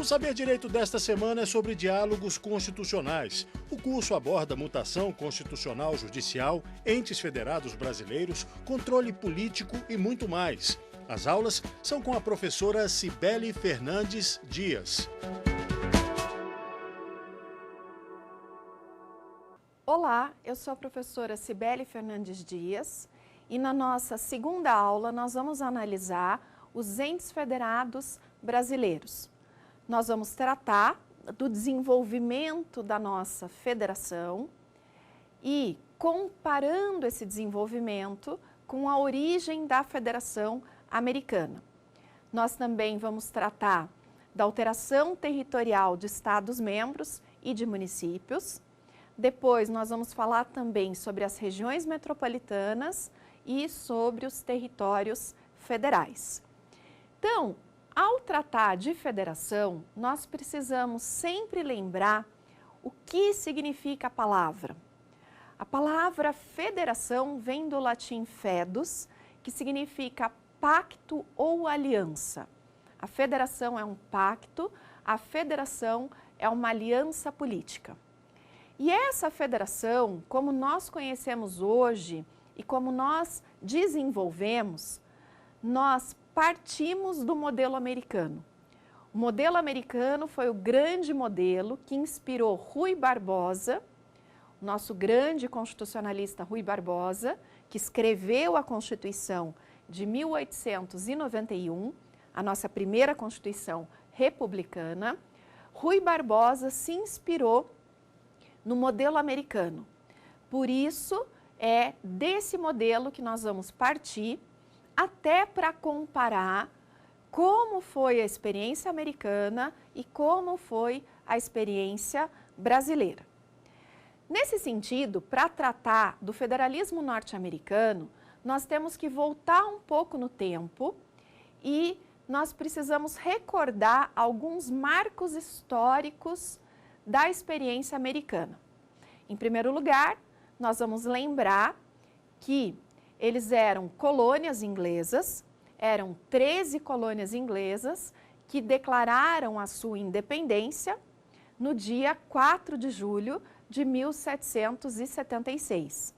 Saber Direito desta semana é sobre diálogos constitucionais. O curso aborda mutação constitucional judicial, entes federados brasileiros, controle político e muito mais. As aulas são com a professora Cibele Fernandes Dias. Olá, eu sou a professora Cibele Fernandes Dias e na nossa segunda aula nós vamos analisar os entes federados brasileiros. Nós vamos tratar do desenvolvimento da nossa federação e comparando esse desenvolvimento com a origem da Federação Americana. Nós também vamos tratar da alteração territorial de estados-membros e de municípios. Depois nós vamos falar também sobre as regiões metropolitanas e sobre os territórios federais. Então, ao tratar de federação, nós precisamos sempre lembrar o que significa a palavra. A palavra federação vem do latim fedus, que significa pacto ou aliança. A federação é um pacto, a federação é uma aliança política. E essa federação, como nós conhecemos hoje e como nós desenvolvemos, nós partimos do modelo americano. O modelo americano foi o grande modelo que inspirou Rui Barbosa, nosso grande constitucionalista Rui Barbosa, que escreveu a Constituição de 1891, a nossa primeira Constituição republicana. Rui Barbosa se inspirou no modelo americano. Por isso, é desse modelo que nós vamos partir, até para comparar como foi a experiência americana e como foi a experiência brasileira. Nesse sentido, para tratar do federalismo norte-americano, nós temos que voltar um pouco no tempo e nós precisamos recordar alguns marcos históricos da experiência americana. Em primeiro lugar, nós vamos lembrar que eles eram colônias inglesas, eram 13 colônias inglesas que declararam a sua independência no dia 4 de julho de 1776.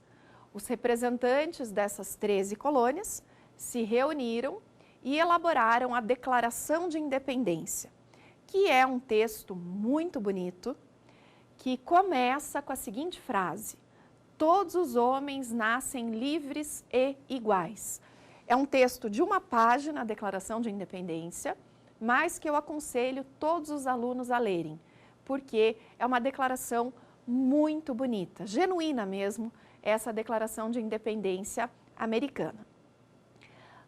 Os representantes dessas 13 colônias se reuniram e elaboraram a Declaração de Independência, que é um texto muito bonito, que começa com a seguinte frase: todos os homens nascem livres e iguais. É um texto de uma página, a Declaração de Independência, mas que eu aconselho todos os alunos a lerem, porque é uma declaração muito bonita, genuína mesmo, essa Declaração de Independência americana.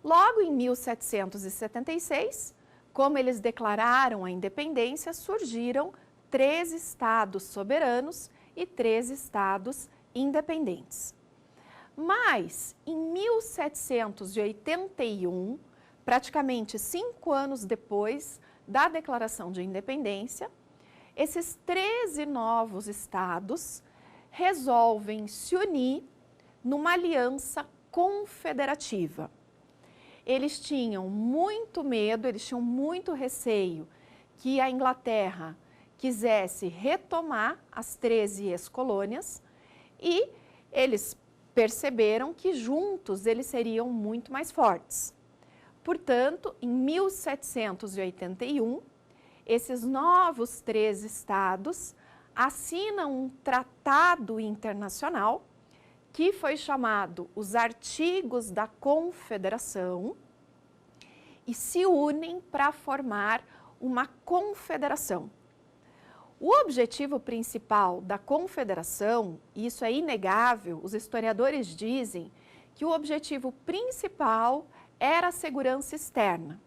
Logo em 1776, como eles declararam a independência, surgiram 13 estados soberanos e 13 estados independentes. Mas, em 1781, praticamente 5 anos depois da Declaração de Independência, esses 13 novos estados resolvem se unir numa aliança confederativa. Eles tinham muito medo, eles tinham muito receio que a Inglaterra quisesse retomar as 13 ex-colônias e eles perceberam que juntos eles seriam muito mais fortes. Portanto, em 1781, esses novos 13 estados assinam um tratado internacional que foi chamado os Artigos da Confederação e se unem para formar uma confederação. O objetivo principal da confederação, e isso é inegável, os historiadores dizem que o objetivo principal era a segurança externa.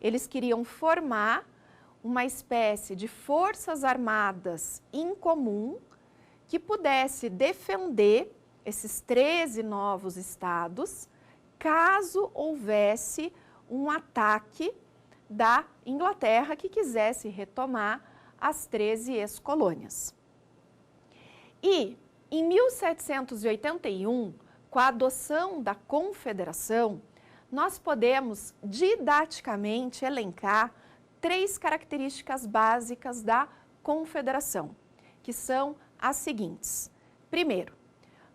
Eles queriam formar uma espécie de forças armadas em comum que pudesse defender esses 13 novos estados caso houvesse um ataque da Inglaterra que quisesse retomar as 13 ex-colônias. E, em 1781, com a adoção da Confederação, nós podemos didaticamente elencar 3 características básicas da confederação, que são as seguintes. Primeiro,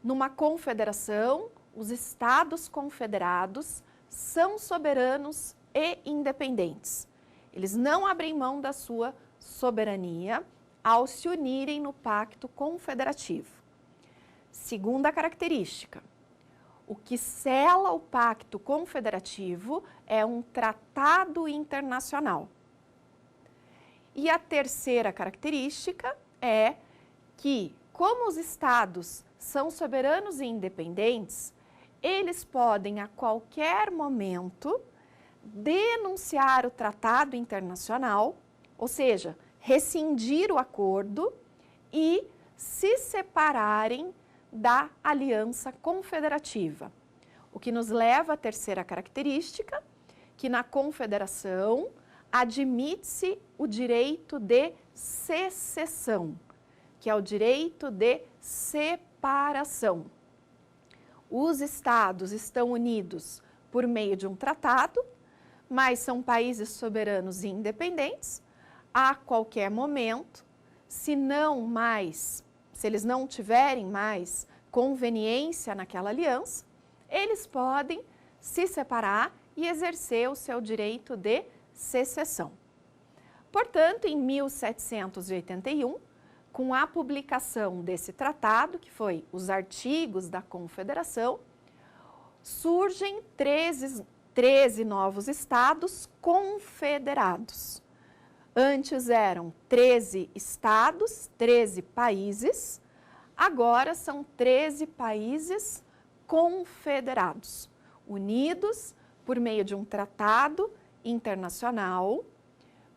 numa confederação, os estados confederados são soberanos e independentes. Eles não abrem mão da sua soberania ao se unirem no pacto confederativo. Segunda característica, o que sela o pacto confederativo é um tratado internacional. E a terceira característica é que, como os estados são soberanos e independentes, eles podem a qualquer momento denunciar o tratado internacional, ou seja, rescindir o acordo e se separarem da aliança confederativa. O que nos leva à terceira característica, que na confederação admite-se o direito de secessão, que é o direito de separação. Os estados estão unidos por meio de um tratado, mas são países soberanos e independentes. A qualquer momento, se eles não tiverem mais conveniência naquela aliança, eles podem se separar e exercer o seu direito de secessão. Portanto, em 1781, com a publicação desse tratado, que foi os artigos da Confederação, surgem 13 novos estados confederados. Antes eram 13 estados, 13 países, agora são 13 países confederados, unidos por meio de um tratado internacional,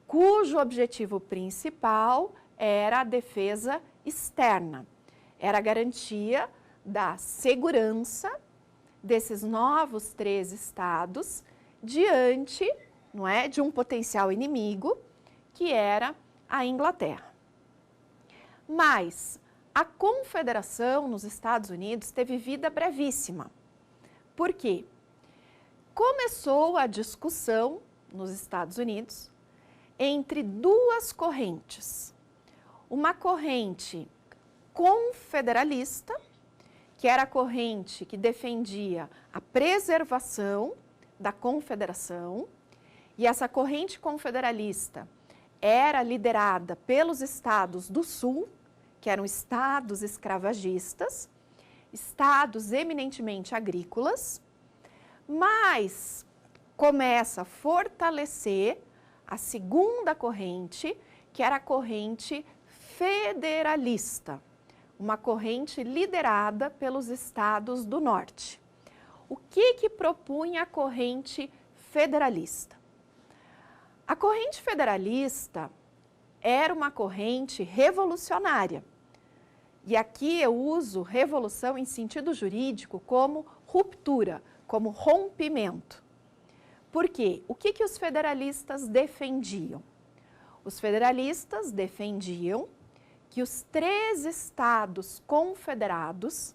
cujo objetivo principal era a defesa externa, era a garantia da segurança desses novos 13 estados diante, de um potencial inimigo, que era a Inglaterra. Mas a confederação nos Estados Unidos teve vida brevíssima. Por quê? Começou a discussão nos Estados Unidos entre duas correntes. Uma corrente confederalista, que era a corrente que defendia a preservação da confederação, e essa corrente confederalista era liderada pelos estados do Sul, que eram estados escravagistas, estados eminentemente agrícolas, mas começa a fortalecer a segunda corrente, que era a corrente federalista, uma corrente liderada pelos estados do norte. O que propunha a corrente federalista? A corrente federalista era uma corrente revolucionária. E aqui eu uso revolução em sentido jurídico como ruptura, como rompimento. Por quê? O que os federalistas defendiam? Os federalistas defendiam que os 3 estados confederados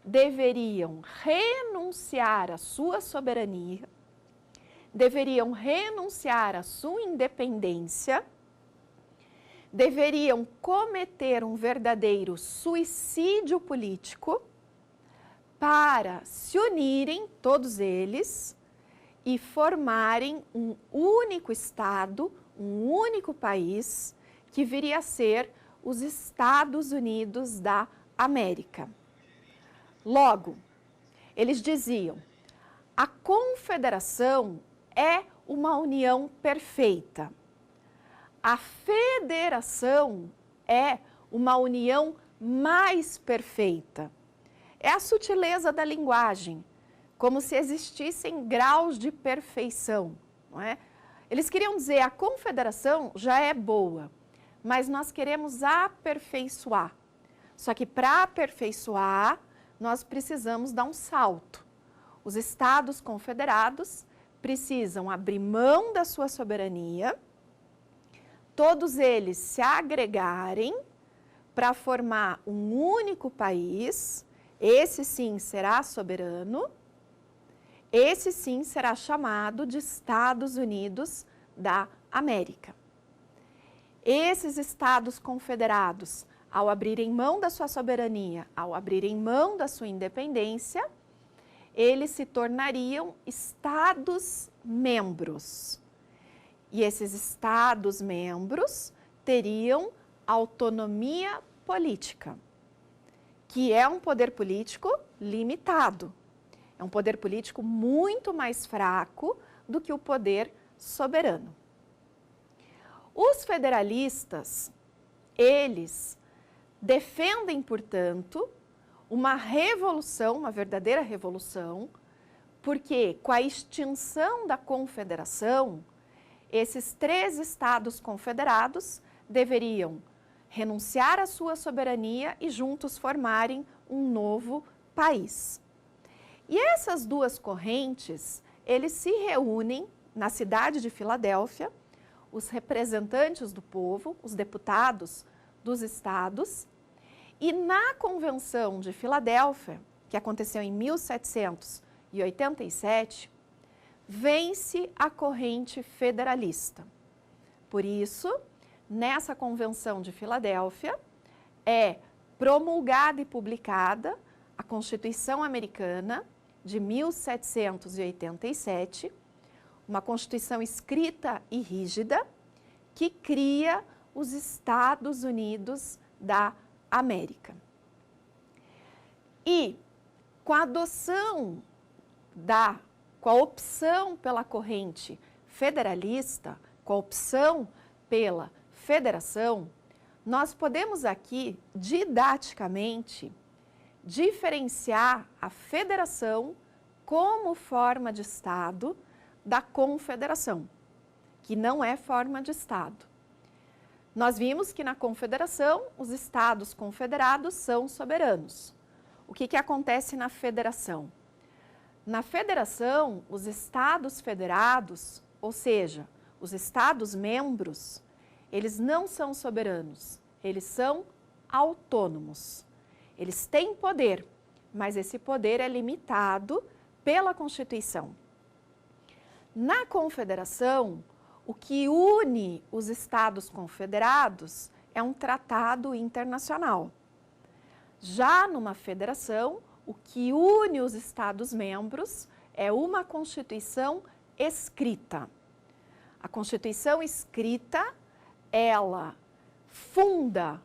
deveriam renunciar à sua soberania, deveriam renunciar à sua independência, deveriam cometer um verdadeiro suicídio político para se unirem, todos eles, e formarem um único estado, um único país, que viria a ser os Estados Unidos da América. Logo, eles diziam, a confederação é uma união perfeita. A federação é uma união mais perfeita. É a sutileza da linguagem, como se existissem graus de perfeição, não é? Eles queriam dizer, a confederação já é boa, mas nós queremos aperfeiçoar. Só que para aperfeiçoar, nós precisamos dar um salto. Os estados confederados precisam abrir mão da sua soberania, todos eles se agregarem para formar um único país, esse sim será soberano, esse sim será chamado de Estados Unidos da América. Esses estados confederados, ao abrirem mão da sua soberania, ao abrirem mão da sua independência, eles se tornariam estados-membros. E esses estados-membros teriam autonomia política, que é um poder político limitado. É um poder político muito mais fraco do que o poder soberano. Os federalistas, eles defendem, portanto, uma revolução, uma verdadeira revolução, porque com a extinção da confederação, esses 3 estados confederados deveriam renunciar à sua soberania e juntos formarem um novo país. E essas 2 correntes, eles se reúnem na cidade de Filadélfia, os representantes do povo, os deputados dos estados, e na Convenção de Filadélfia, que aconteceu em 1787, vence a corrente federalista. Por isso, nessa Convenção de Filadélfia, é promulgada e publicada a Constituição Americana de 1787, uma Constituição escrita e rígida que cria os Estados Unidos da América. E com a adoção com a opção pela corrente federalista, com a opção pela federação, nós podemos aqui, didaticamente, diferenciar a federação como forma de Estado da confederação, que não é forma de Estado. Nós vimos que na confederação, os estados confederados são soberanos. O que acontece na federação? Na federação, os estados federados, ou seja, os estados membros, eles não são soberanos, eles são autônomos. Eles têm poder, mas esse poder é limitado pela Constituição. Na confederação, o que une os estados confederados é um tratado internacional. Já numa federação, o que une os estados-membros é uma Constituição escrita. A Constituição escrita, ela funda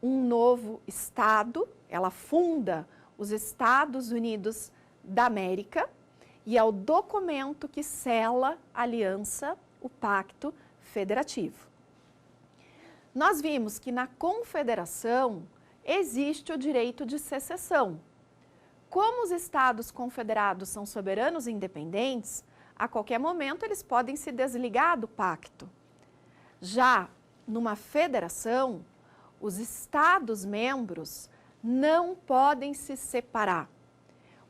um novo Estado, ela funda os Estados Unidos da América e é o documento que sela a aliança, o Pacto Federativo. Nós vimos que na confederação existe o direito de secessão. Como os estados confederados são soberanos e independentes, a qualquer momento eles podem se desligar do pacto. Já numa federação, os estados-membros não podem se separar.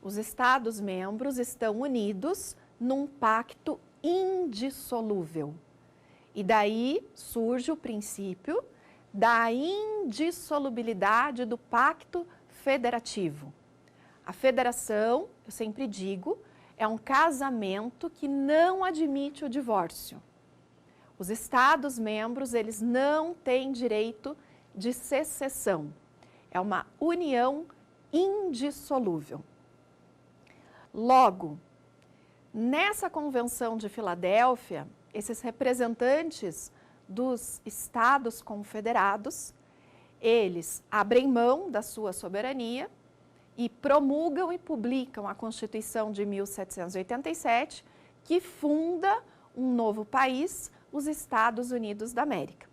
Os estados-membros estão unidos num pacto indissolúvel. E daí surge o princípio da indissolubilidade do pacto federativo. A federação, eu sempre digo, é um casamento que não admite o divórcio. Os estados-membros, eles não têm direito de secessão. É uma união indissolúvel. Logo, nessa Convenção de Filadélfia, esses representantes dos estados confederados, eles abrem mão da sua soberania e promulgam e publicam a Constituição de 1787, que funda um novo país, os Estados Unidos da América.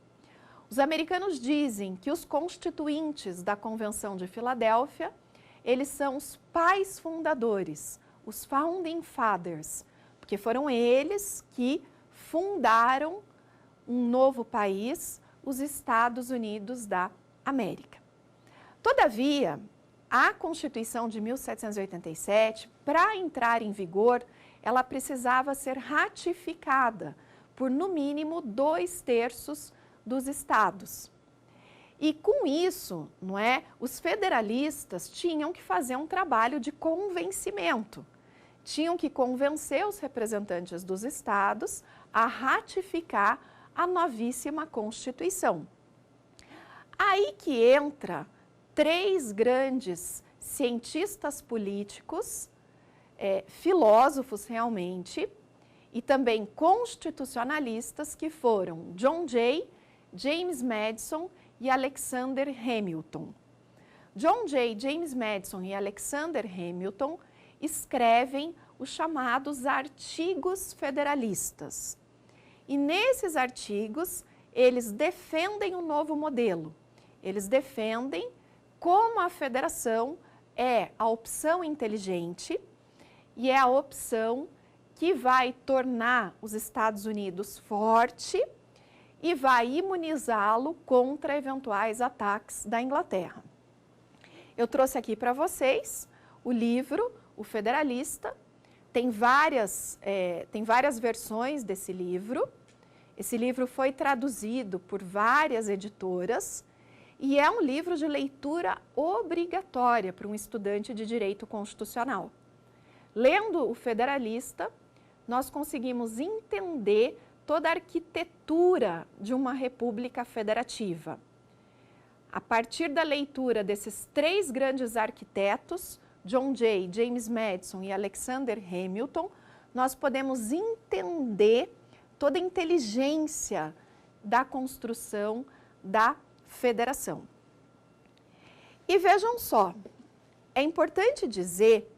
Os americanos dizem que os constituintes da Convenção de Filadélfia, eles são os pais fundadores, os Founding Fathers, porque foram eles que fundaram um novo país, os Estados Unidos da América. Todavia, a Constituição de 1787, para entrar em vigor, ela precisava ser ratificada por, no mínimo, 2/3 dos estados. E com isso, não é, os federalistas tinham que fazer um trabalho de convencimento, tinham que convencer os representantes dos estados a ratificar a novíssima Constituição. Aí que entra 3 grandes cientistas políticos, filósofos realmente, e também constitucionalistas, que foram John Jay, James Madison e Alexander Hamilton. John Jay, James Madison e Alexander Hamilton escrevem os chamados artigos federalistas. E nesses artigos, eles defendem o novo modelo. Eles defendem como a federação é a opção inteligente e é a opção que vai tornar os Estados Unidos forte e vai imunizá-lo contra eventuais ataques da Inglaterra. Eu trouxe aqui para vocês o livro, O Federalista. Tem várias versões desse livro. Esse livro foi traduzido por várias editoras e é um livro de leitura obrigatória para um estudante de direito constitucional. Lendo O Federalista, nós conseguimos entender toda a arquitetura de uma república federativa. A partir da leitura desses 3 grandes arquitetos, John Jay, James Madison e Alexander Hamilton, nós podemos entender toda a inteligência da construção da federação. E vejam só, é importante dizer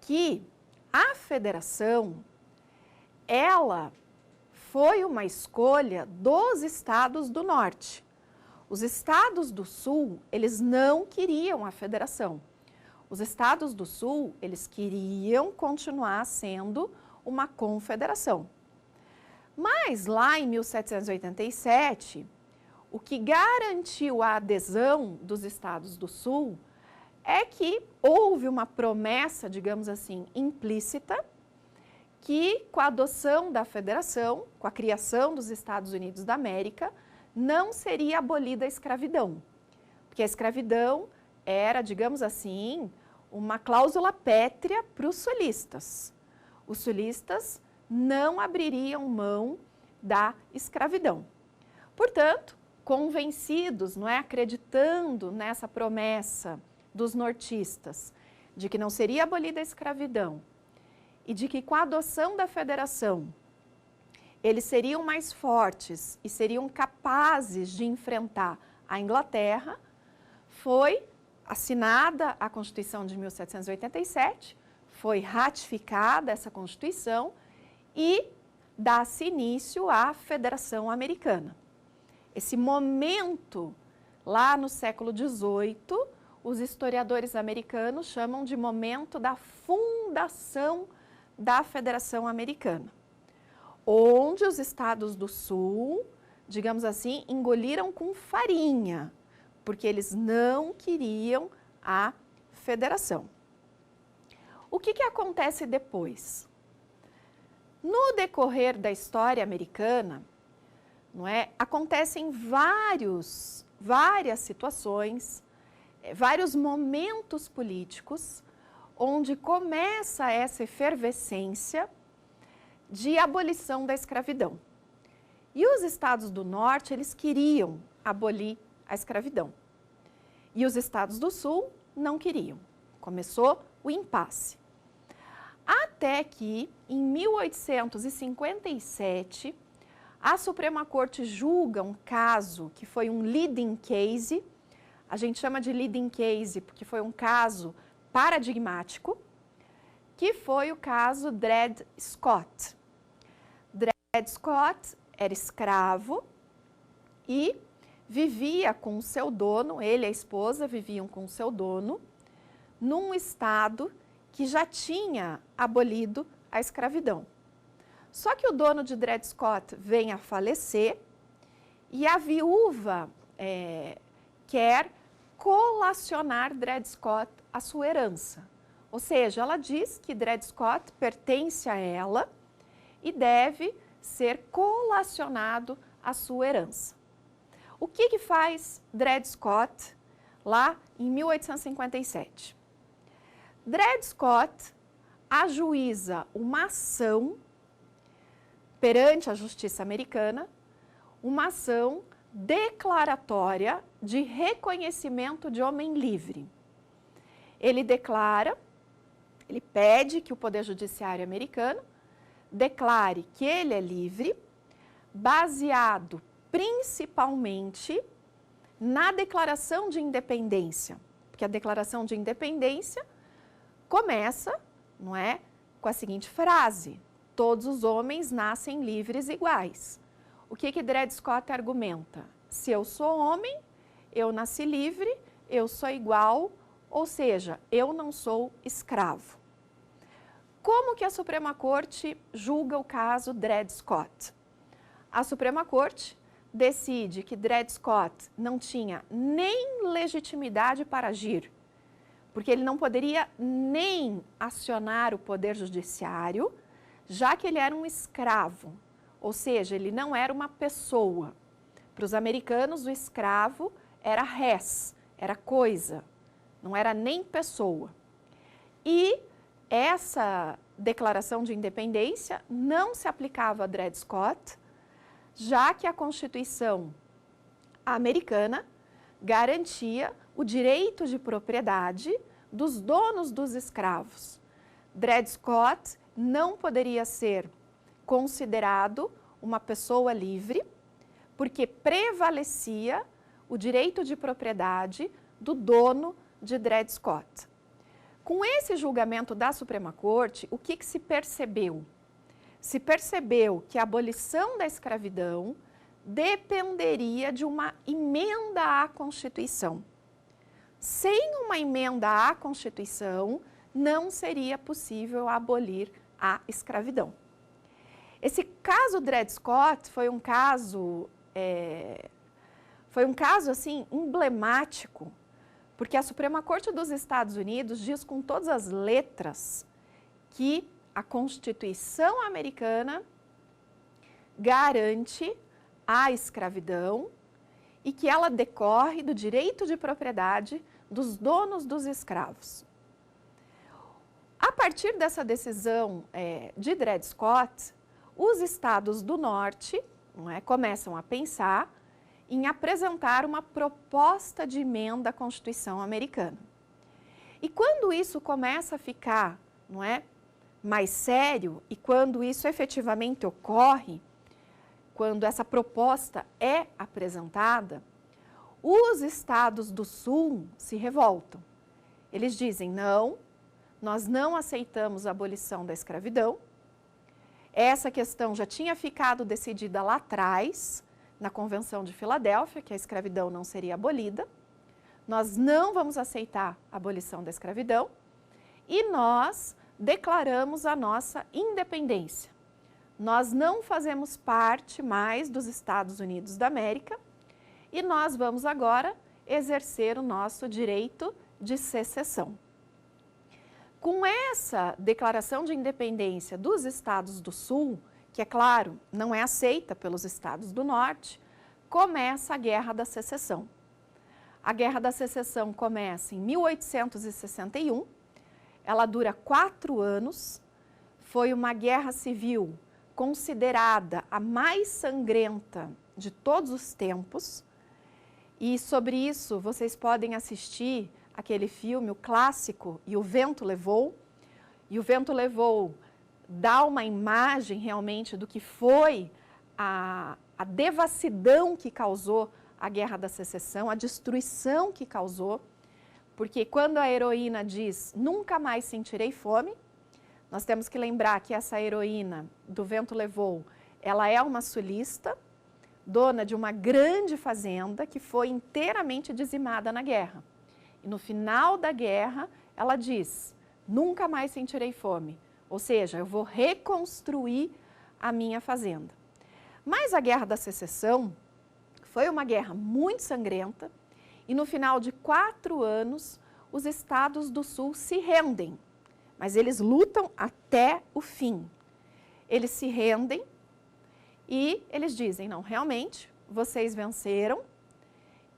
que a federação, ela foi uma escolha dos estados do norte. Os estados do sul, eles não queriam a federação. Os estados do sul, eles queriam continuar sendo uma confederação. Mas lá em 1787, o que garantiu a adesão dos estados do sul é que houve uma promessa, digamos assim, implícita, que com a adoção da federação, com a criação dos Estados Unidos da América, não seria abolida a escravidão. Porque a escravidão era, digamos assim, uma cláusula pétrea para os sulistas. Os sulistas não abririam mão da escravidão. Portanto, convencidos, não é, acreditando nessa promessa dos nortistas de que não seria abolida a escravidão e de que com a adoção da federação eles seriam mais fortes e seriam capazes de enfrentar a Inglaterra, foi assinada a Constituição de 1787, foi ratificada essa Constituição e dá-se início à Federação Americana. Esse momento, lá no século XVIII, os historiadores americanos chamam de momento da fundação da Federação Americana, onde os estados do sul, digamos assim, engoliram com farinha, porque eles não queriam a federação. O que acontece depois? No decorrer da história americana, não é, acontecem várias situações, vários momentos políticos, onde começa essa efervescência de abolição da escravidão. E os estados do norte, eles queriam abolir a escravidão. E os estados do sul não queriam. Começou o impasse. Até que, em 1857, a Suprema Corte julga um caso que foi um leading case. A gente chama de leading case porque foi um caso paradigmático, que foi o caso Dred Scott. Dred Scott era escravo e vivia com o seu dono, ele e a esposa viviam com o seu dono, num estado que já tinha abolido a escravidão. Só que o dono de Dred Scott vem a falecer e a viúva quer colacionar Dred Scott à sua herança. Ou seja, ela diz que Dred Scott pertence a ela e deve ser colacionado à sua herança. O que faz Dred Scott lá em 1857? Dred Scott ajuiza uma ação perante a justiça americana, uma ação declaratória de reconhecimento de homem livre. Ele declara, ele pede que o Poder Judiciário americano declare que ele é livre, baseado principalmente na Declaração de Independência, porque a Declaração de Independência começa, não é, com a seguinte frase: todos os homens nascem livres e iguais. O que Dred Scott argumenta? Se eu sou homem, eu nasci livre, eu sou igual, ou seja, eu não sou escravo. Como que a Suprema Corte julga o caso Dred Scott? A Suprema Corte decide que Dred Scott não tinha nem legitimidade para agir, porque ele não poderia nem acionar o Poder Judiciário, já que ele era um escravo, ou seja, ele não era uma pessoa. Para os americanos, o escravo era res, era coisa, não era nem pessoa. E essa declaração de independência não se aplicava a Dred Scott, já que a Constituição americana garantia o direito de propriedade dos donos dos escravos. Dred Scott não poderia ser considerado uma pessoa livre, porque prevalecia o direito de propriedade do dono de Dred Scott. Com esse julgamento da Suprema Corte, o que se percebeu? Se percebeu que a abolição da escravidão dependeria de uma emenda à Constituição. Sem uma emenda à Constituição, não seria possível abolir a escravidão. Esse caso Dred Scott foi um caso assim, emblemático, porque a Suprema Corte dos Estados Unidos diz com todas as letras que a Constituição americana garante a escravidão e que ela decorre do direito de propriedade dos donos dos escravos. A partir dessa decisão de Dred Scott, os estados do norte, não é, começam a pensar em apresentar uma proposta de emenda à Constituição americana. E quando isso começa a ficar, não é, mais sério, e quando isso efetivamente ocorre, quando essa proposta é apresentada, os estados do sul se revoltam. Eles dizem: não, nós não aceitamos a abolição da escravidão. Essa questão já tinha ficado decidida lá atrás, na Convenção de Filadélfia, que a escravidão não seria abolida. Nós não vamos aceitar a abolição da escravidão e nós declaramos a nossa independência. Nós não fazemos parte mais dos Estados Unidos da América e nós vamos agora exercer o nosso direito de secessão. Com essa declaração de independência dos estados do sul, que é claro, não é aceita pelos estados do norte, começa a Guerra da Secessão. A Guerra da Secessão começa em 1861, ela dura 4 anos, foi uma guerra civil considerada a mais sangrenta de todos os tempos, e sobre isso vocês podem assistir aquele filme, o clássico, E o Vento Levou. E o Vento Levou dá uma imagem realmente do que foi a devassidão que causou a Guerra da Secessão, a destruição que causou, porque quando a heroína diz, nunca mais sentirei fome, nós temos que lembrar que essa heroína do Vento Levou, ela é uma sulista, dona de uma grande fazenda que foi inteiramente dizimada na guerra. E no final da guerra, ela diz, nunca mais sentirei fome. Ou seja, eu vou reconstruir a minha fazenda. Mas a Guerra da Secessão foi uma guerra muito sangrenta e no final de 4 anos, os estados do sul se rendem. Mas eles lutam até o fim. Eles se rendem e eles dizem, não, realmente, vocês venceram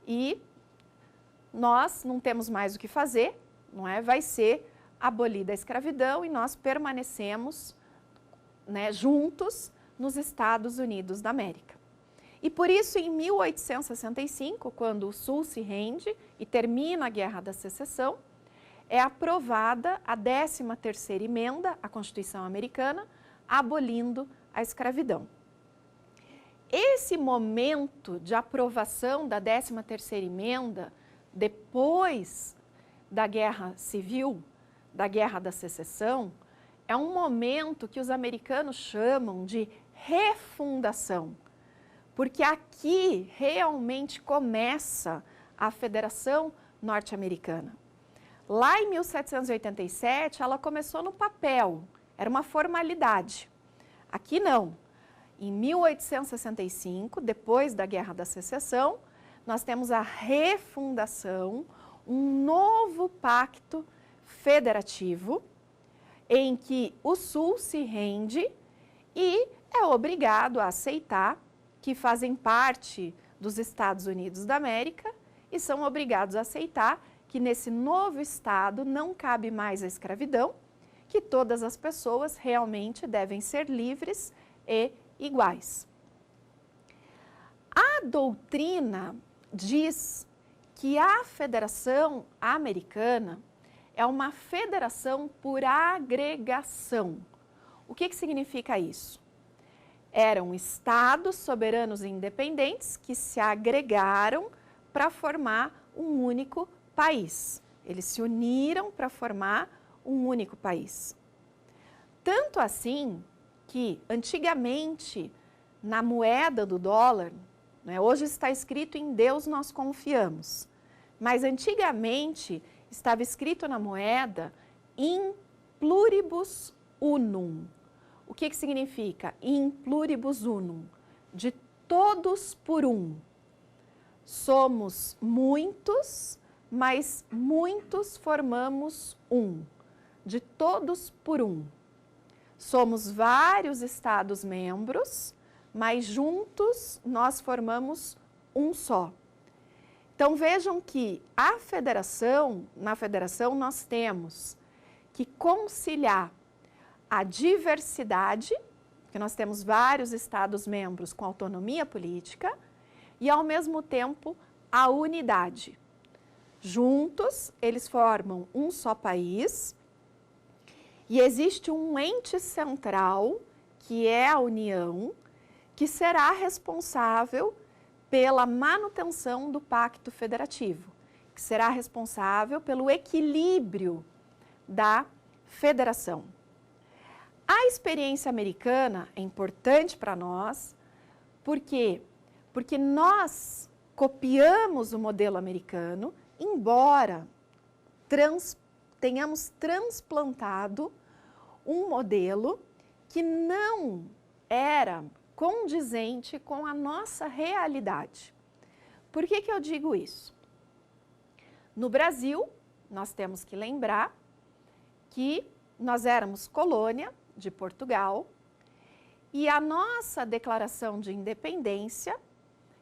e nós não temos mais o que fazer, não é? Vai ser abolida a escravidão e nós permanecemos, né, juntos nos Estados Unidos da América. E por isso, em 1865, quando o Sul se rende e termina a Guerra da Secessão, é aprovada a 13ª emenda à Constituição Americana, abolindo a escravidão. Esse momento de aprovação da 13ª emenda, depois da Guerra Civil, da Guerra da Secessão, é um momento que os americanos chamam de refundação, porque aqui realmente começa a Federação Norte-Americana. Lá em 1787, ela começou no papel, era uma formalidade. Aqui não. Em 1865, depois da Guerra da Secessão, nós temos a refundação, um novo pacto federativo, em que o Sul se rende e é obrigado a aceitar que fazem parte dos Estados Unidos da América e são obrigados a aceitar que nesse novo Estado não cabe mais a escravidão, que todas as pessoas realmente devem ser livres e iguais. A doutrina diz que a Federação Americana é uma federação por agregação. O que significa isso? Eram estados soberanos e independentes que se agregaram para formar um único país. Eles se uniram para formar um único país. Tanto assim que, antigamente, na moeda do dólar, né, hoje está escrito em Deus nós confiamos, mas antigamente estava escrito na moeda in pluribus unum. O que significa in pluribus unum? De todos por um. Somos muitos, mas muitos formamos um. De todos por um. Somos vários Estados-membros, mas juntos nós formamos um só. Então vejam que na federação nós temos que conciliar a diversidade, porque nós temos vários Estados-membros com autonomia política, e ao mesmo tempo a unidade. Juntos eles formam um só país e existe um ente central, que é a União, que será responsável pela manutenção do Pacto Federativo, que será responsável pelo equilíbrio da federação. A experiência americana é importante para nós, por quê? Porque nós copiamos o modelo americano, embora tenhamos transplantado um modelo que não era condizente com a nossa realidade. Por que eu digo isso? No Brasil, nós temos que lembrar que nós éramos colônia de Portugal e a nossa declaração de independência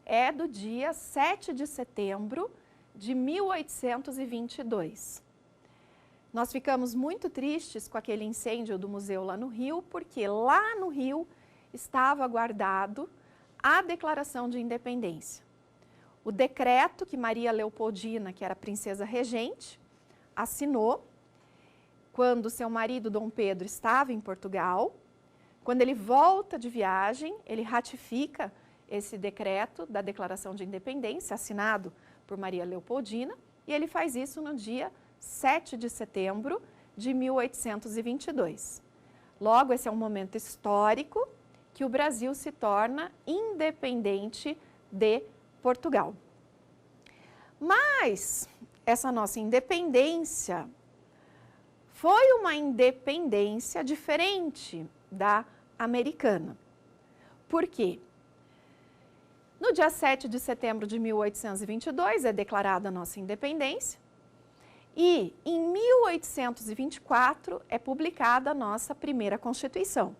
é do dia 7 de setembro de 1822. Nós ficamos muito tristes com aquele incêndio do museu lá no Rio, porque lá no Rio estava guardado a declaração de independência. O decreto que Maria Leopoldina, que era princesa regente, assinou quando seu marido Dom Pedro estava em Portugal. Quando ele volta de viagem, ele ratifica esse decreto da declaração de independência, assinado por Maria Leopoldina, e ele faz isso no dia 7 de setembro de 1822. Logo, esse é um momento histórico que o Brasil se torna independente de Portugal. Mas essa nossa independência foi uma independência diferente da americana. Por quê? No dia 7 de setembro de 1822 é declarada a nossa independência e em 1824 é publicada a nossa primeira Constituição.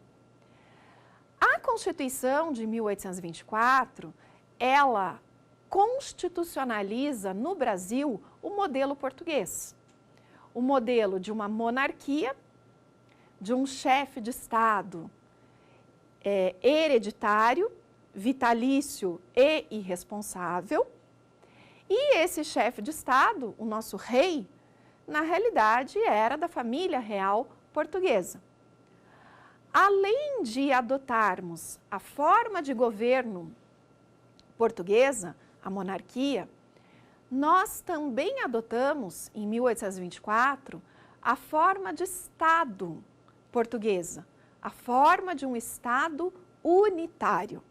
A Constituição de 1824, ela constitucionaliza no Brasil o modelo português. o modelo de uma monarquia, de um chefe de Estado hereditário, vitalício e irresponsável. E esse chefe de Estado, o nosso rei, na realidade era da família real portuguesa. Além de adotarmos a forma de governo portuguesa, a monarquia, nós também adotamos, em 1824, a forma de Estado portuguesa, a forma de um Estado unitário.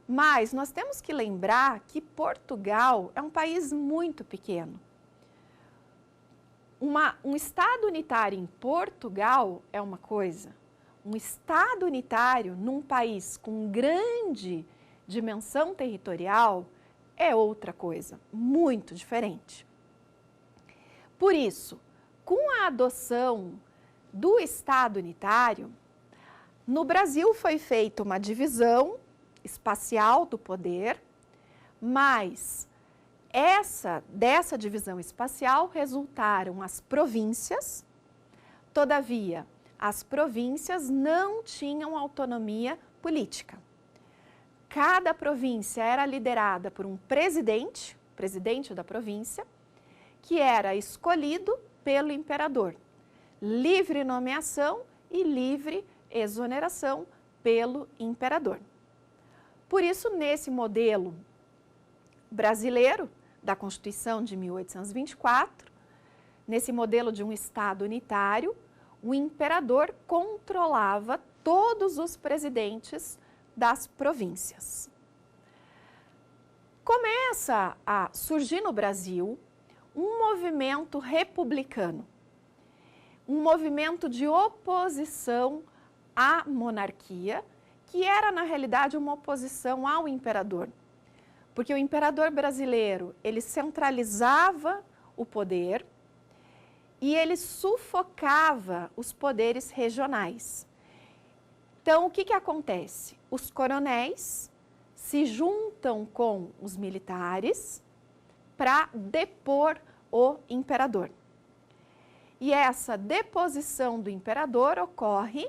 Mas nós temos que lembrar que Portugal é um país muito pequeno. Um Estado unitário em Portugal é uma coisa, um Estado unitário num país com grande dimensão territorial é outra coisa, muito diferente. Por isso, com a adoção do Estado unitário, no Brasil foi feita uma divisão espacial do poder, mas dessa divisão espacial resultaram as províncias. Todavia, as províncias não tinham autonomia política. Cada província era liderada por um presidente, presidente da província, que era escolhido pelo imperador. Livre nomeação e livre exoneração pelo imperador. Por isso, nesse modelo brasileiro da Constituição de 1824, nesse modelo de um Estado unitário, o imperador controlava todos os presidentes das províncias. Começa a surgir no Brasil um movimento republicano, um movimento de oposição à monarquia, que era, na realidade, uma oposição ao imperador. Porque o imperador brasileiro, ele centralizava o poder e ele sufocava os poderes regionais. Então, o que acontece? Os coronéis se juntam com os militares para depor o imperador. E essa deposição do imperador ocorre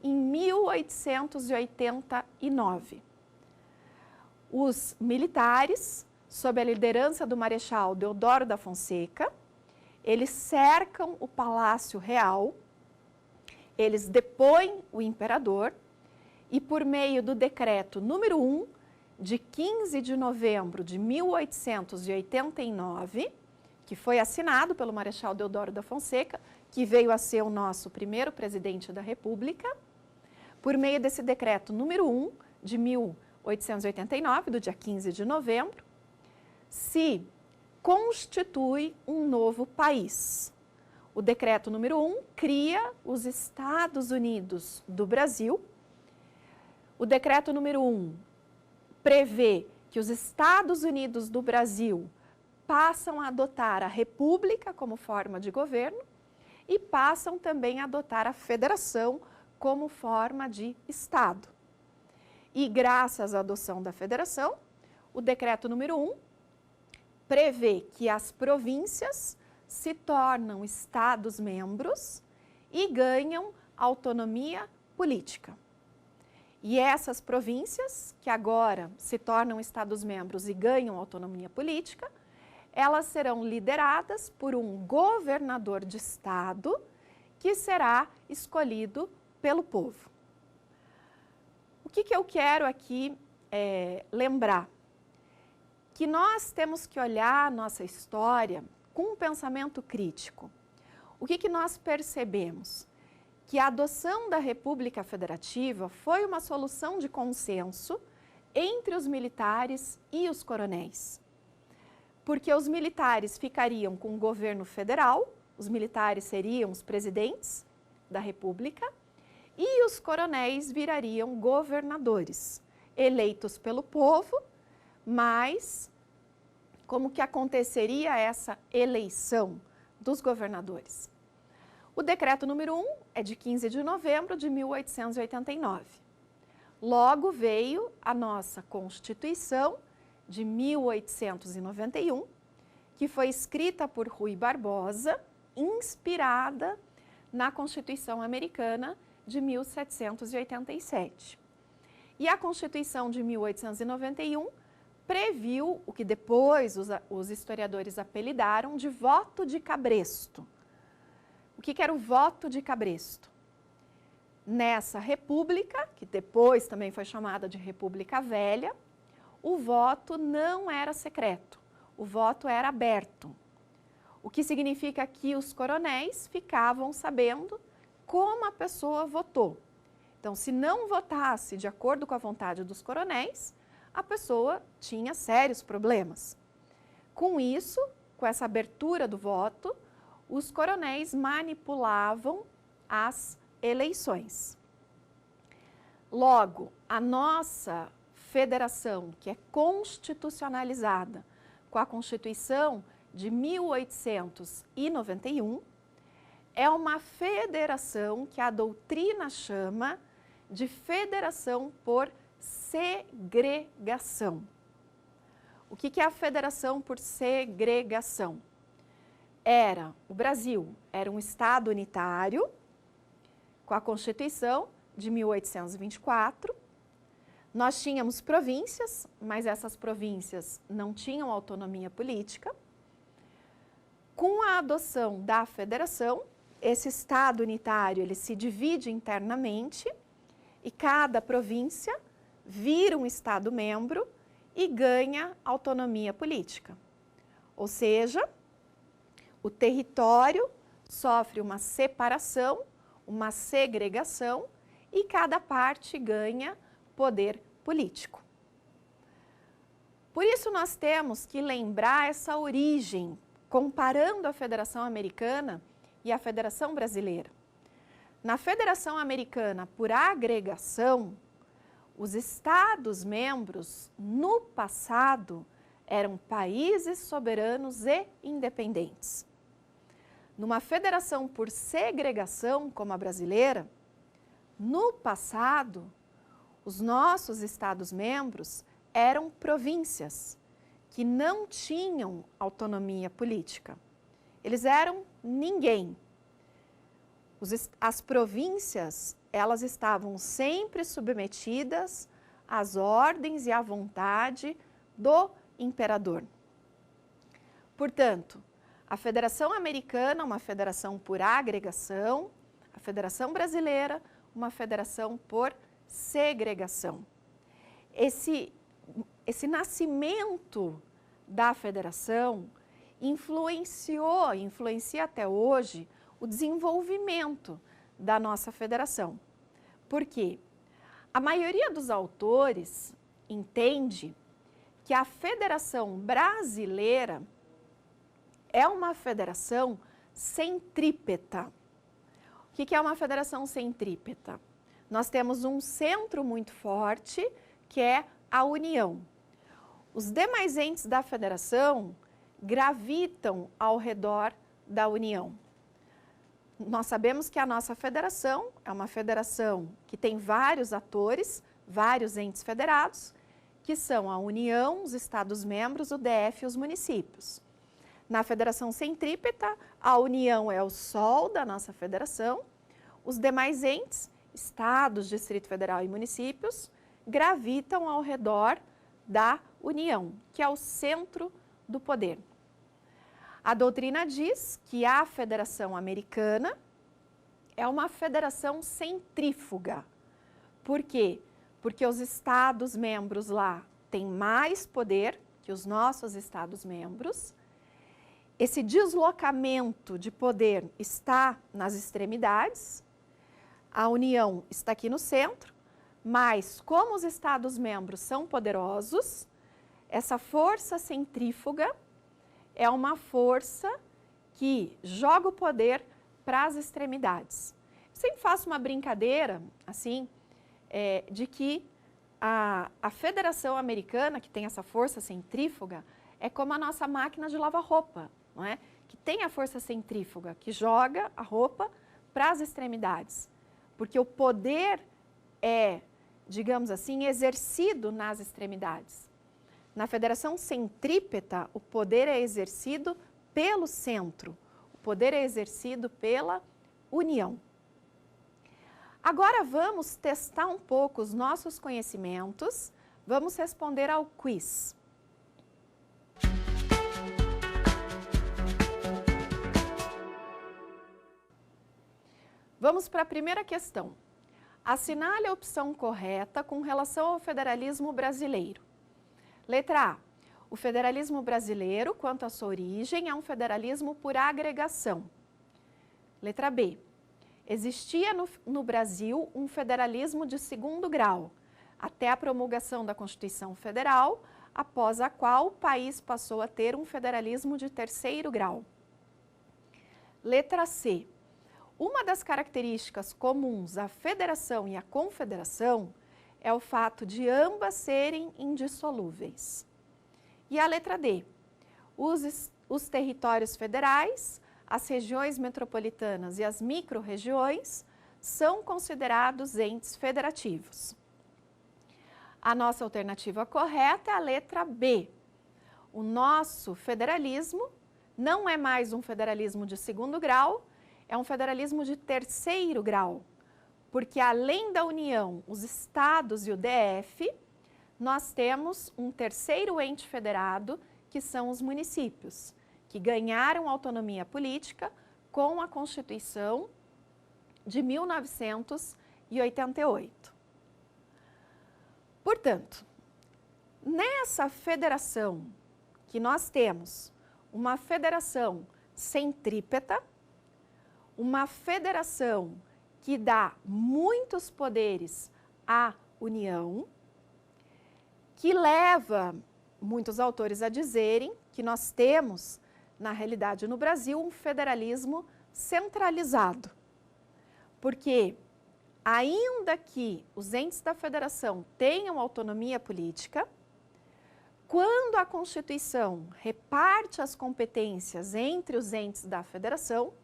em 1889. Os militares, sob a liderança do Marechal Deodoro da Fonseca, eles cercam o Palácio Real, eles depõem o imperador e, por meio do decreto número 1, de 15 de novembro de 1889, que foi assinado pelo Marechal Deodoro da Fonseca, que veio a ser o nosso primeiro presidente da República, por meio desse decreto número 1 de 1889, do dia 15 de novembro, se constitui um novo país. O decreto número 1 cria os Estados Unidos do Brasil. O decreto número 1 prevê que os Estados Unidos do Brasil passam a adotar a República como forma de governo e passam também a adotar a Federação como forma de Estado. E graças à adoção da Federação, o decreto número 1 prevê que as províncias se tornam Estados-membros e ganham autonomia política. E essas províncias, que agora se tornam Estados-membros e ganham autonomia política, elas serão lideradas por um governador de Estado que será escolhido pelo povo. O que eu quero aqui lembrar? Que nós temos que olhar a nossa história com um pensamento crítico. O que nós percebemos? Que a adoção da República Federativa foi uma solução de consenso entre os militares e os coronéis. Porque os militares ficariam com o governo federal, os militares seriam os presidentes da República, e os coronéis virariam governadores, eleitos pelo povo, mas como que aconteceria essa eleição dos governadores? O decreto número 1 é de 15 de novembro de 1889. Logo veio a nossa Constituição de 1891, que foi escrita por Rui Barbosa inspirada na Constituição Americana de 1787. E a Constituição de 1891 previu o que depois os historiadores apelidaram de voto de cabresto. O que era o voto de cabresto? Nessa república, que depois também foi chamada de República Velha, o voto não era secreto, o voto era aberto. O que significa que os coronéis ficavam sabendo como a pessoa votou. Então, se não votasse de acordo com a vontade dos coronéis, a pessoa tinha sérios problemas. Com isso, com essa abertura do voto, os coronéis manipulavam as eleições. Logo, a nossa federação, que é constitucionalizada com a Constituição de 1891, é uma federação que a doutrina chama de federação por segregação. O que é a federação por segregação? O Brasil era um Estado unitário, com a Constituição de 1824. Nós tínhamos províncias, mas essas províncias não tinham autonomia política. Com a adoção da federação, esse Estado unitário ele se divide internamente e cada província vira um Estado-membro e ganha autonomia política. Ou seja, o território sofre uma separação, uma segregação e cada parte ganha poder político. Por isso nós temos que lembrar essa origem, comparando a Federação Americana e a Federação Brasileira. Na Federação Americana, por agregação, os Estados-membros, no passado, eram países soberanos e independentes. Numa federação por segregação, como a brasileira, no passado, os nossos Estados-membros eram províncias que não tinham autonomia política. Eles eram ninguém. As províncias, elas estavam sempre submetidas às ordens e à vontade do imperador. Portanto, a Federação Americana, uma federação por agregação, a Federação Brasileira, uma federação por segregação. Esse nascimento da federação influencia até hoje o desenvolvimento da nossa federação. Por quê? A maioria dos autores entende que a Federação Brasileira é uma federação centrípeta. O que é uma federação centrípeta? Nós temos um centro muito forte, que é a União. Os demais entes da federação gravitam ao redor da União. Nós sabemos que a nossa federação é uma federação que tem vários atores, vários entes federados, que são a União, os Estados-membros, o DF e os municípios. Na federação centrípeta, a União é o sol da nossa federação, os demais entes, Estados, Distrito Federal e municípios, gravitam ao redor da União, que é o centro do poder. A doutrina diz que a Federação Americana é uma federação centrífuga. Por quê? Porque os Estados-membros lá têm mais poder que os nossos Estados-membros. Esse deslocamento de poder está nas extremidades, a União está aqui no centro, mas como os Estados-membros são poderosos, essa força centrífuga é uma força que joga o poder para as extremidades. Eu sempre faço uma brincadeira, assim, de que a Federação Americana, que tem essa força centrífuga, é como a nossa máquina de lavar roupa, não é? Que tem a força centrífuga, que joga a roupa para as extremidades. Porque o poder é, digamos assim, exercido nas extremidades. Na federação centrípeta, o poder é exercido pelo centro. O poder é exercido pela União. Agora vamos testar um pouco os nossos conhecimentos, vamos responder ao quiz. Vamos para a primeira questão. Assinale a opção correta com relação ao federalismo brasileiro. Letra A. O federalismo brasileiro, quanto à sua origem, é um federalismo por agregação. Letra B. Existia no Brasil um federalismo de segundo grau, até a promulgação da Constituição Federal, após a qual o país passou a ter um federalismo de terceiro grau. Letra C. Uma das características comuns à federação e à confederação é o fato de ambas serem indissolúveis. E a letra D. Os territórios federais, as regiões metropolitanas e as micro-regiões são considerados entes federativos. A nossa alternativa correta é a letra B. O nosso federalismo não é mais um federalismo de segundo grau, é um federalismo de terceiro grau, porque além da União, os estados e o DF, nós temos um terceiro ente federado, que são os municípios, que ganharam autonomia política com a Constituição de 1988. Portanto, nessa federação que nós temos, uma federação centrípeta, uma federação que dá muitos poderes à União, que leva muitos autores a dizerem que nós temos, na realidade no Brasil, um federalismo centralizado. Porque, ainda que os entes da federação tenham autonomia política, quando a Constituição reparte as competências entre os entes da federação,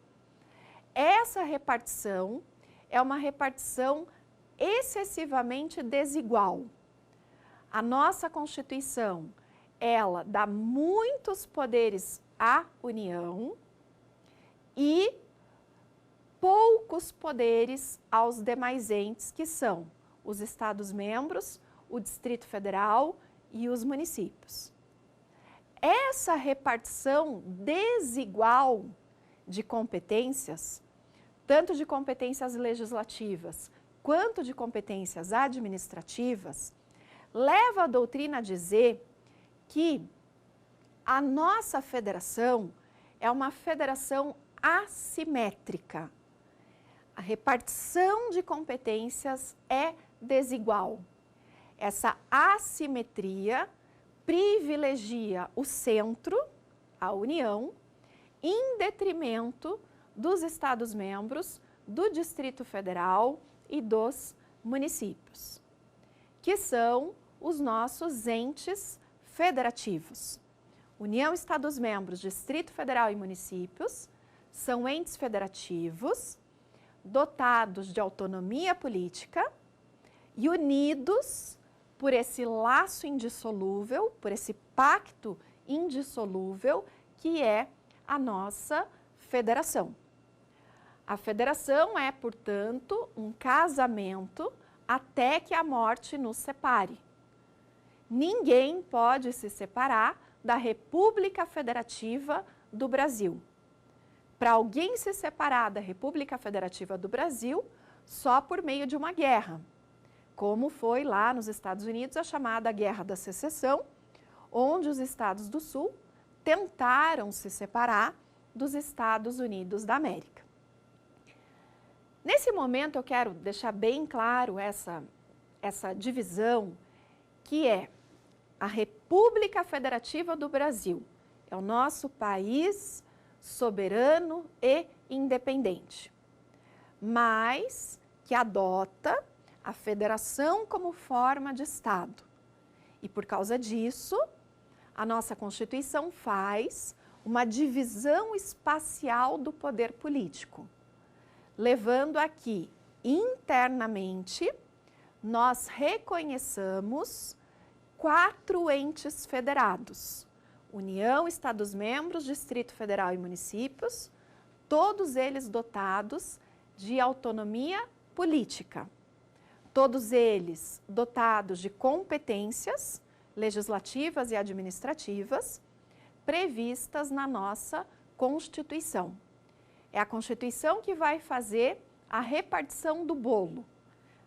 essa repartição é uma repartição excessivamente desigual. A nossa Constituição, ela dá muitos poderes à União e poucos poderes aos demais entes, que são os Estados-membros, o Distrito Federal e os municípios. Essa repartição desigual de competências, tanto de competências legislativas quanto de competências administrativas, leva a doutrina a dizer que a nossa federação é uma federação assimétrica. A repartição de competências é desigual. Essa assimetria privilegia o centro, a União, em detrimento dos Estados-membros, do Distrito Federal e dos municípios, que são os nossos entes federativos. União, Estados-membros, Distrito Federal e municípios são entes federativos, dotados de autonomia política e unidos por esse laço indissolúvel, por esse pacto indissolúvel que é a nossa federação. A federação é, portanto, um casamento até que a morte nos separe. Ninguém pode se separar da República Federativa do Brasil. Para alguém se separar da República Federativa do Brasil, só por meio de uma guerra, como foi lá nos Estados Unidos a chamada Guerra da Secessão, onde os estados do Sul tentaram se separar dos Estados Unidos da América. Nesse momento eu quero deixar bem claro essa divisão, que é a República Federativa do Brasil. É o nosso país soberano e independente, mas que adota a federação como forma de Estado. E por causa disso, a nossa Constituição faz uma divisão espacial do poder político, levando a que, internamente, nós reconheçamos 4 entes federados: União, Estados-membros, Distrito Federal e municípios, todos eles dotados de autonomia política, todos eles dotados de competências legislativas e administrativas previstas na nossa Constituição. É a Constituição que vai fazer a repartição do bolo,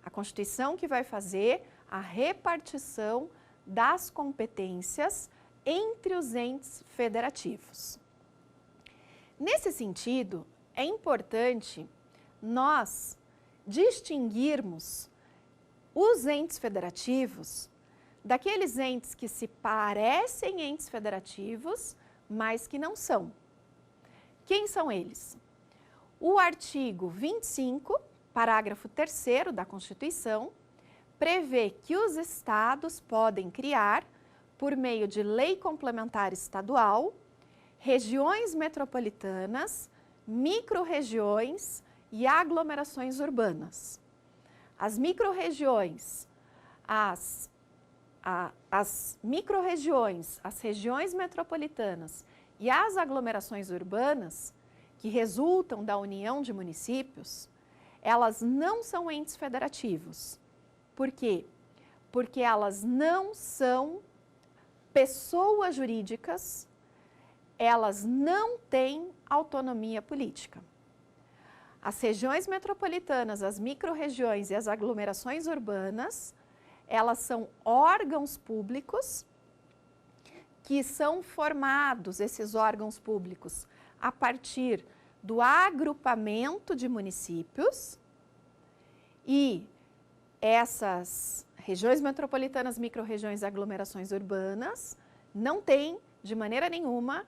a Constituição que vai fazer a repartição das competências entre os entes federativos. Nesse sentido, é importante nós distinguirmos os entes federativos daqueles entes que se parecem entes federativos, mas que não são. Quem são eles? O artigo 25, parágrafo 3º da Constituição, prevê que os estados podem criar, por meio de lei complementar estadual, regiões metropolitanas, micro-regiões e aglomerações urbanas. As micro-regiões, as micro-regiões, as regiões metropolitanas e as aglomerações urbanas, que resultam da união de municípios, elas não são entes federativos. Por quê? Porque elas não são pessoas jurídicas, elas não têm autonomia política. As regiões metropolitanas, as micro-regiões e as aglomerações urbanas, elas são órgãos públicos que são formados, esses órgãos públicos, a partir do agrupamento de municípios, e essas regiões metropolitanas, micro-regiões e aglomerações urbanas não têm, de maneira nenhuma,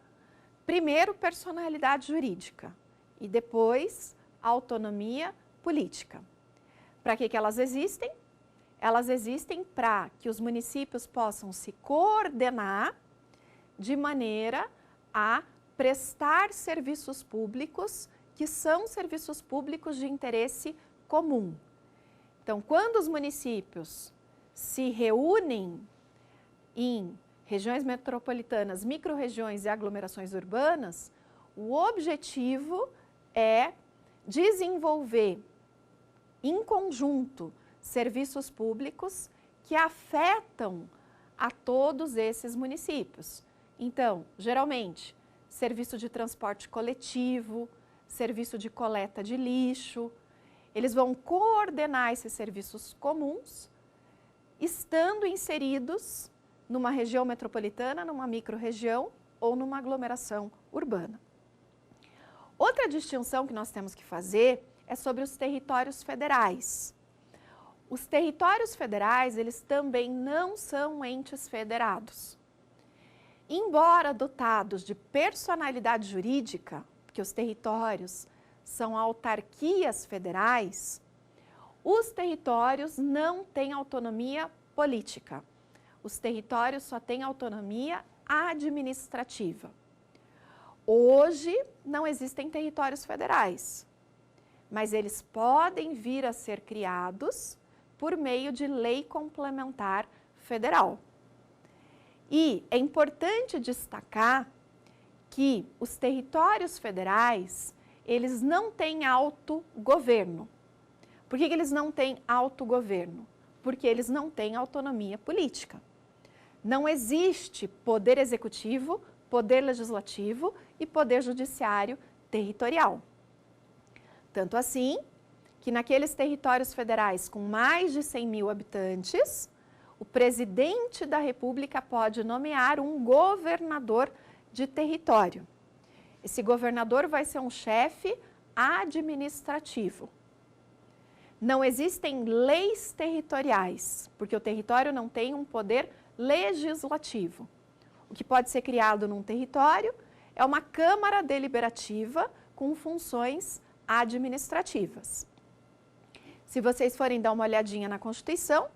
primeiro personalidade jurídica e depois autonomia política. Para que elas existem? Elas existem para que os municípios possam se coordenar de maneira a prestar serviços públicos que são serviços públicos de interesse comum. Então, quando os municípios se reúnem em regiões metropolitanas, micro-regiões e aglomerações urbanas, o objetivo é desenvolver em conjunto serviços públicos que afetam a todos esses municípios. Então, geralmente, serviço de transporte coletivo, serviço de coleta de lixo, eles vão coordenar esses serviços comuns, estando inseridos numa região metropolitana, numa micro-região ou numa aglomeração urbana. Outra distinção que nós temos que fazer é sobre os territórios federais. Os territórios federais, eles também não são entes federados. Embora dotados de personalidade jurídica, porque os territórios são autarquias federais, os territórios não têm autonomia política. Os territórios só têm autonomia administrativa. Hoje não existem territórios federais, mas eles podem vir a ser criados por meio de lei complementar federal. E é importante destacar que os territórios federais, eles não têm autogoverno. Por que eles não têm autogoverno? Porque eles não têm autonomia política. Não existe poder executivo, poder legislativo e poder judiciário territorial. Tanto assim que naqueles territórios federais com mais de 100 mil habitantes, o presidente da República pode nomear um governador de território. Esse governador vai ser um chefe administrativo. Não existem leis territoriais, porque o território não tem um poder legislativo. O que pode ser criado num território é uma Câmara Deliberativa com funções administrativas. Se vocês forem dar uma olhadinha na Constituição,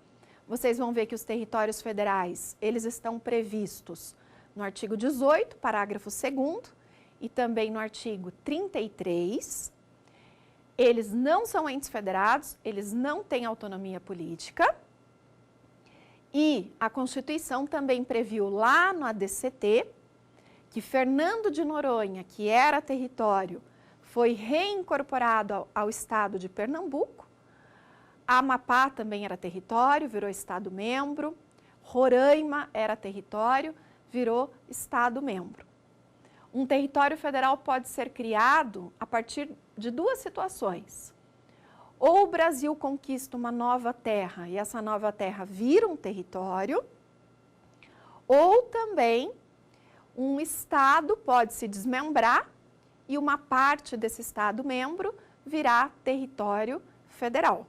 vocês vão ver que os territórios federais, eles estão previstos no artigo 18, parágrafo 2º, e também no artigo 33, eles não são entes federados, eles não têm autonomia política, e a Constituição também previu lá no ADCT que Fernando de Noronha, que era território, foi reincorporado ao estado de Pernambuco. Amapá também era território, virou estado-membro. Roraima era território, virou estado-membro. Um território federal pode ser criado a partir de duas situações. Ou o Brasil conquista uma nova terra e essa nova terra vira um território, ou também um estado pode se desmembrar e uma parte desse estado-membro virar território federal.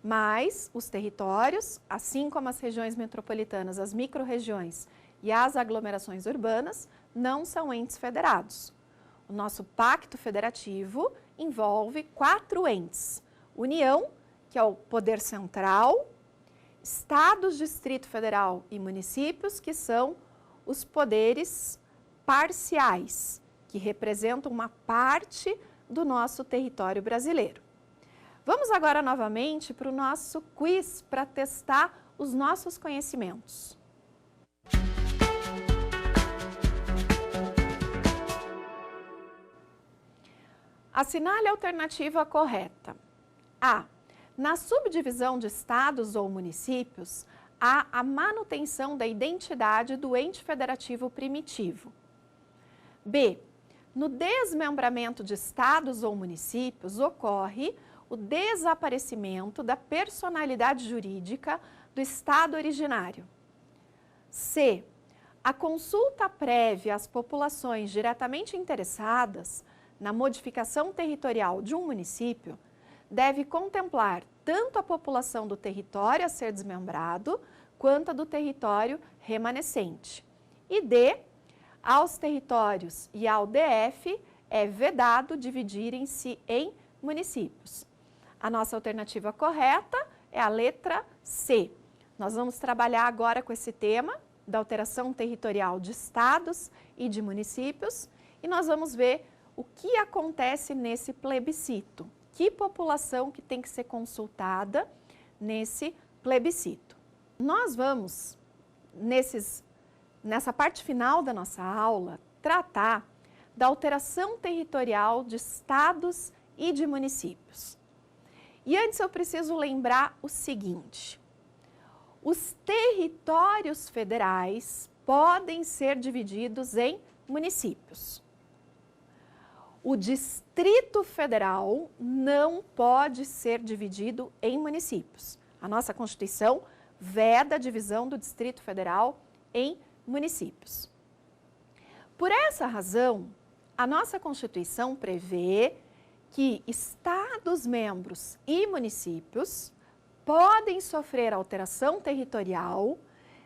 Mas os territórios, assim como as regiões metropolitanas, as micro-regiões e as aglomerações urbanas, não são entes federados. O nosso pacto federativo envolve 4 entes. União, que é o poder central, estados, Distrito Federal e municípios, que são os poderes parciais, que representam uma parte do nosso território brasileiro. Vamos agora novamente para o nosso quiz para testar os nossos conhecimentos. Assinale a alternativa correta. A. Na subdivisão de estados ou municípios, há a manutenção da identidade do ente federativo primitivo. B. No desmembramento de estados ou municípios, ocorre o desaparecimento da personalidade jurídica do estado originário. C. A consulta prévia às populações diretamente interessadas na modificação territorial de um município deve contemplar tanto a população do território a ser desmembrado, quanto a do território remanescente. E D. Aos territórios e ao DF é vedado dividirem-se em municípios. A nossa alternativa correta é a letra C. Nós vamos trabalhar agora com esse tema da alteração territorial de estados e de municípios e nós vamos ver o que acontece nesse plebiscito. Que população que tem que ser consultada nesse plebiscito. Nós vamos, nessa parte final da nossa aula, tratar da alteração territorial de estados e de municípios. E antes eu preciso lembrar o seguinte: os territórios federais podem ser divididos em municípios. O Distrito Federal não pode ser dividido em municípios. A nossa Constituição veda a divisão do Distrito Federal em municípios. Por essa razão, a nossa Constituição prevê que estados-membros e municípios podem sofrer alteração territorial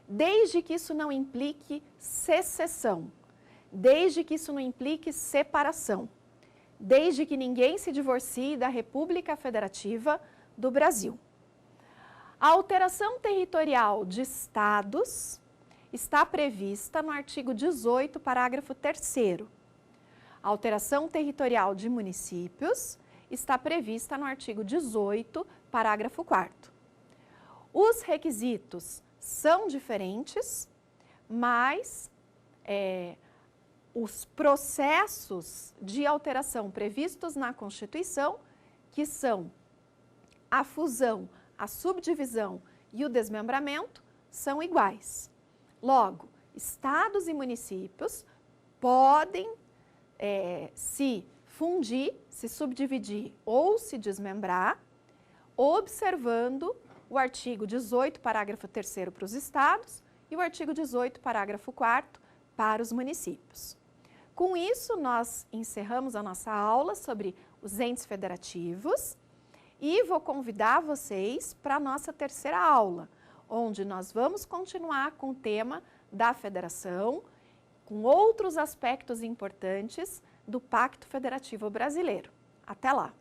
desde que isso não implique secessão, desde que isso não implique separação, desde que ninguém se divorcie da República Federativa do Brasil. A alteração territorial de estados está prevista no artigo 18, parágrafo 3º. A alteração territorial de municípios está prevista no artigo 18, parágrafo 4º. Os requisitos são diferentes, mas os processos de alteração previstos na Constituição, que são a fusão, a subdivisão e o desmembramento, são iguais. Logo, estados e municípios podem se fundir, se subdividir ou se desmembrar, observando o artigo 18, parágrafo 3º para os estados e o artigo 18, parágrafo 4º para os municípios. Com isso, nós encerramos a nossa aula sobre os entes federativos e vou convidar vocês para a nossa terceira aula, onde nós vamos continuar com o tema da federação, com outros aspectos importantes do Pacto Federativo Brasileiro. Até lá!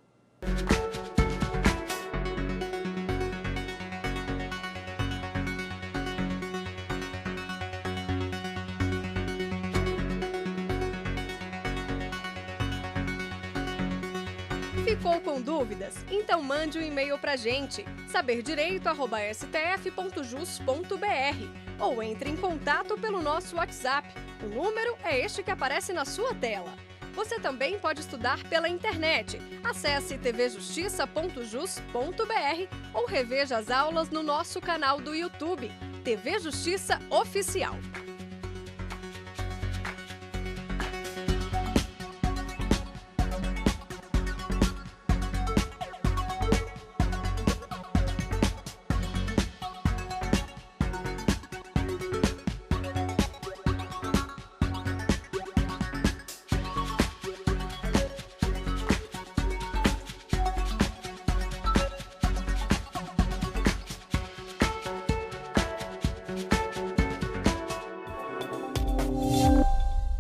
Ficou com dúvidas? Então mande um e-mail pra gente, saberdireito@stf.jus.br, ou entre em contato pelo nosso WhatsApp. O número é este que aparece na sua tela. Você também pode estudar pela internet. Acesse tvjustiça.jus.br ou reveja as aulas no nosso canal do YouTube, TV Justiça Oficial.